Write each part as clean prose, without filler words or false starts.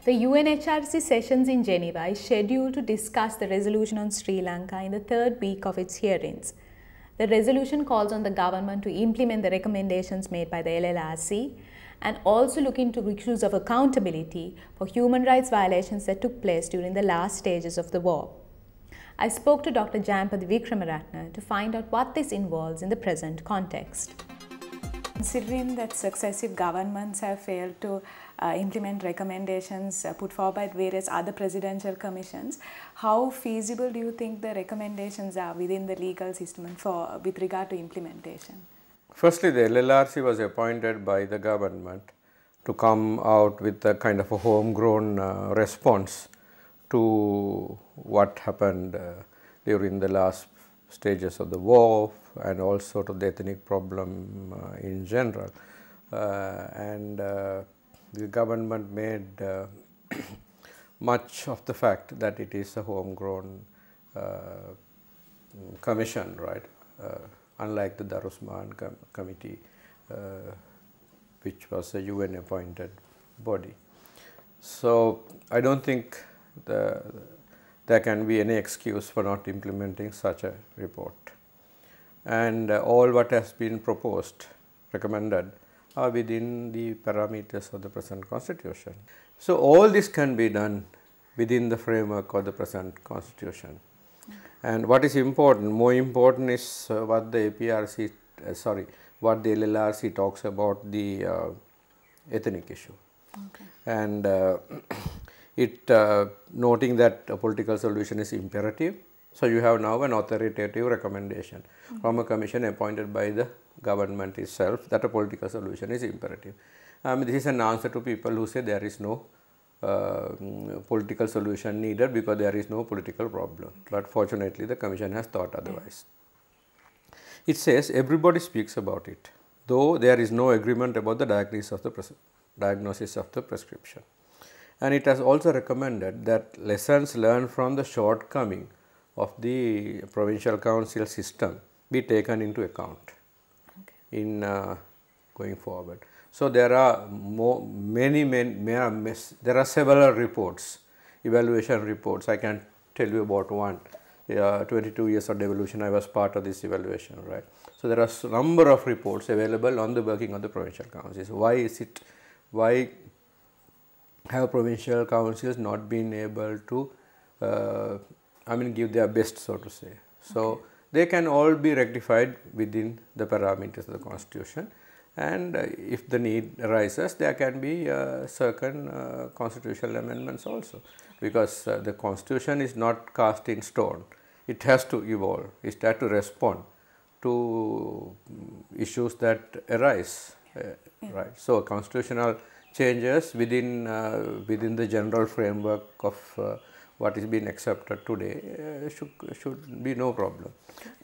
The UNHRC sessions in Geneva is scheduled to discuss the resolution on Sri Lanka in the third week of its hearings. The resolution calls on the government to implement the recommendations made by the LLRC and also look into issues of accountability for human rights violations that took place during the last stages of the war. I spoke to Dr. Jayampathy Wickramaratne to find out what this involves in the present context. Considering that successive governments have failed to implement recommendations put forward by various other presidential commissions, how feasible do you think the recommendations are within the legal system and with regard to implementation? Firstly, the LLRC was appointed by the government to come out with a kind of a homegrown response to what happened during the last stages of the war and also to the ethnic problem in general. The government made much of the fact that it is a homegrown commission, right? Unlike the Darusman committee, which was a UN appointed body. So I don't think there can be any excuse for not implementing such a report. And all what has been proposed, recommended, are within the parameters of the present constitution. So all this can be done within the framework of the present constitution. And what is important, more important is what the APRC, what the LLRC talks about the ethnic issue. Okay. And noting that a political solution is imperative. So you have now an authoritative recommendation from a commission appointed by the government itself that a political solution is imperative. This is an answer to people who say there is no political solution needed because there is no political problem. But fortunately, the commission has thought otherwise. It says everybody speaks about it, though there is no agreement about the diagnosis of the prescription. And it has also recommended that lessons learned from the shortcoming of the provincial council system be taken into account in going forward. So there are there are several reports, evaluation reports. I can tell you about one. 22 years of devolution, I was part of this evaluation, right? So there are a number of reports available on the working of the provincial councils. Why have provincial councils not been able to give their best, so to say. So they can all be rectified within the parameters of the constitution, and if the need arises, there can be certain constitutional amendments also, because the constitution is not cast in stone. It has to evolve, it has to respond to issues that arise, right? So constitutional changes within the general framework of what is being accepted today should be no problem.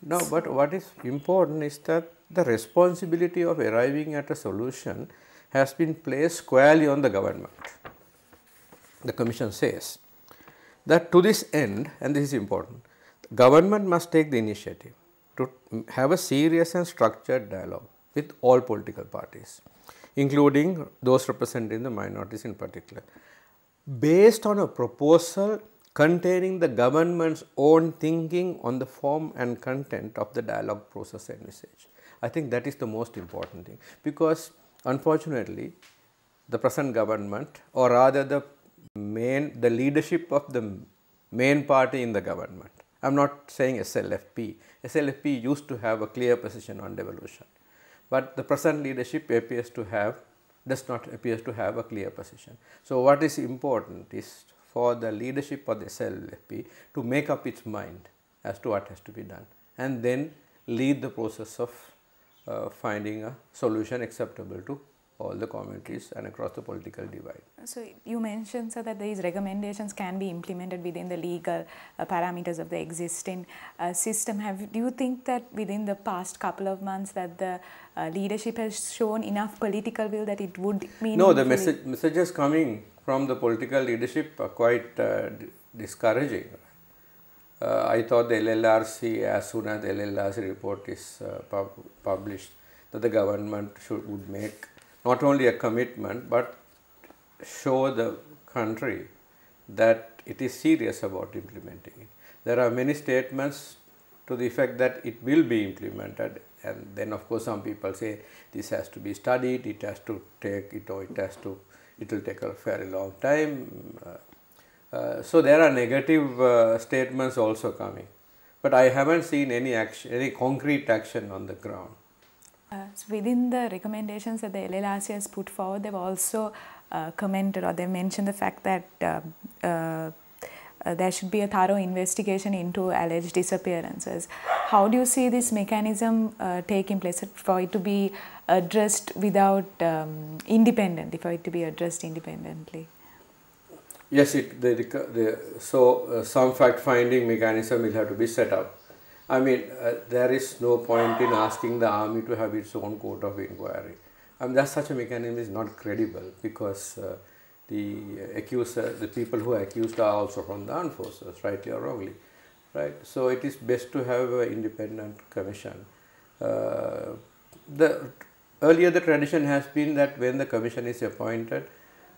Now, but what is important is that the responsibility of arriving at a solution has been placed squarely on the government. The commission says that to this end, and this is important, government must take the initiative to have a serious and structured dialogue with all political parties, including those representing the minorities in particular, based on a proposal containing the government's own thinking on the form and content of the dialogue process envisaged. I think that is the most important thing, because unfortunately the present government, or rather the leadership of the main party in the government, I am not saying SLFP. SLFP used to have a clear position on devolution, but the present leadership does not appear to have a clear position. So what is important is for the leadership of the SLFP to make up its mind as to what has to be done, and then lead the process of finding a solution acceptable to all the communities and across the political divide. So you mentioned, sir, that these recommendations can be implemented within the legal parameters of the existing system. Do you think that within the past couple of months that the leadership has shown enough political will that it would mean? No, the messages coming from the political leadership are quite discouraging. I thought the LLRC, as soon as the LLRC report is published, that the government would make not only a commitment but show the country that it is serious about implementing it. There are many statements to the effect that it will be implemented, and then of course some people say this has to be studied, it has to take it, or it will take a very long time. So there are negative statements also coming, but I haven't seen any action, any concrete action on the ground. So within the recommendations that the LLRC has put forward, they've also commented, or they've mentioned the fact that there should be a thorough investigation into alleged disappearances. How do you see this mechanism taking place for it to be addressed without independently, for it to be addressed independently? Yes, some fact-finding mechanism will have to be set up. I mean, there is no point in asking the army to have its own court of inquiry. I mean, that such a mechanism is not credible, because the accuser, the people who are accused are also from the armed forces, rightly or wrongly, right? So it is best to have an independent commission. Earlier the tradition has been that when the commission is appointed,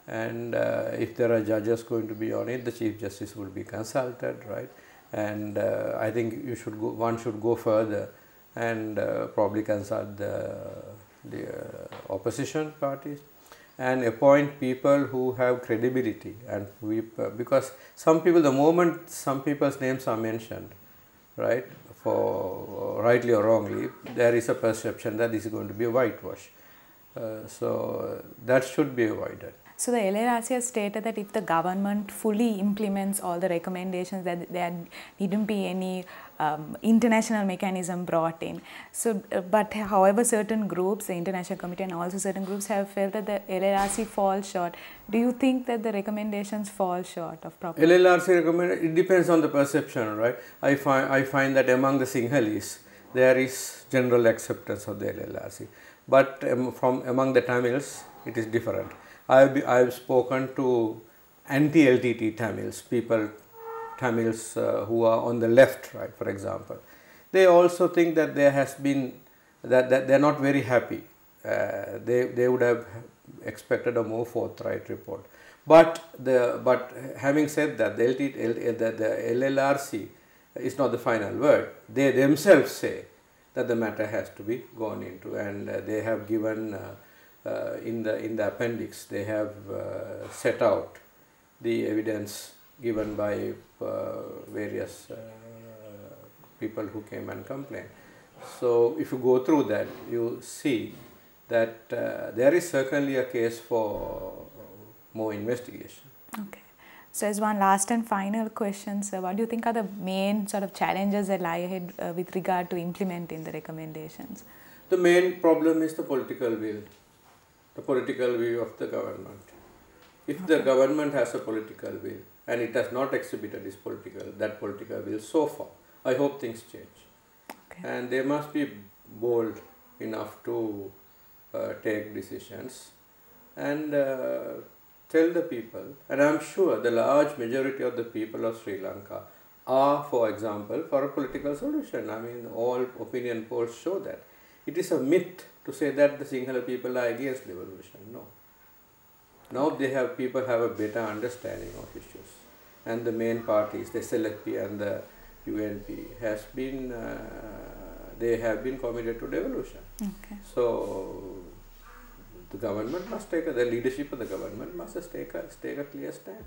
and if there are judges going to be on it, the Chief Justice will be consulted, right? And I think one should go further and probably consult the opposition parties and appoint people who have credibility, and because some people, the moment some people's names are mentioned, right, for rightly or wrongly, there is a perception that this is going to be a whitewash. So that should be avoided. So the LLRC has stated that if the government fully implements all the recommendations, that there needn't be any international mechanism brought in. So, but however, certain groups, the International Committee and also certain groups have felt that the LLRC falls short. Do you think that the recommendations fall short of proper? LLRC recommend, it depends on the perception, right? I find that among the Sinhalese there is general acceptance of the LLRC, but among the Tamils it is different. I have spoken to anti-LTT Tamils, Tamils who are on the left, right, for example. They also think that there has been, that they are not very happy. They would have expected a more forthright report. But having said that, the LLRC is not the final word. They themselves say that the matter has to be gone into, and they have given in the appendix, they have set out the evidence given by various people who came and complained. So if you go through that, you see that there is certainly a case for more investigation. Okay. So as one last and final question, sir, what do you think are the main sort of challenges that lie ahead with regard to implementing the recommendations? The main problem is the political will. The political will of the government. If the government has a political will and it has not exhibited that political will so far, I hope things change. Okay. And they must be bold enough to take decisions and tell the people, and I am sure the large majority of the people of Sri Lanka are, for example, for a political solution. I mean, all opinion polls show that. It is a myth to say that the Sinhala people are against devolution. No. Now people have a better understanding of issues, and the main parties, the SLFP and the UNP, has been they have been committed to devolution. Okay. So the government must the leadership of the government must take a clear stand.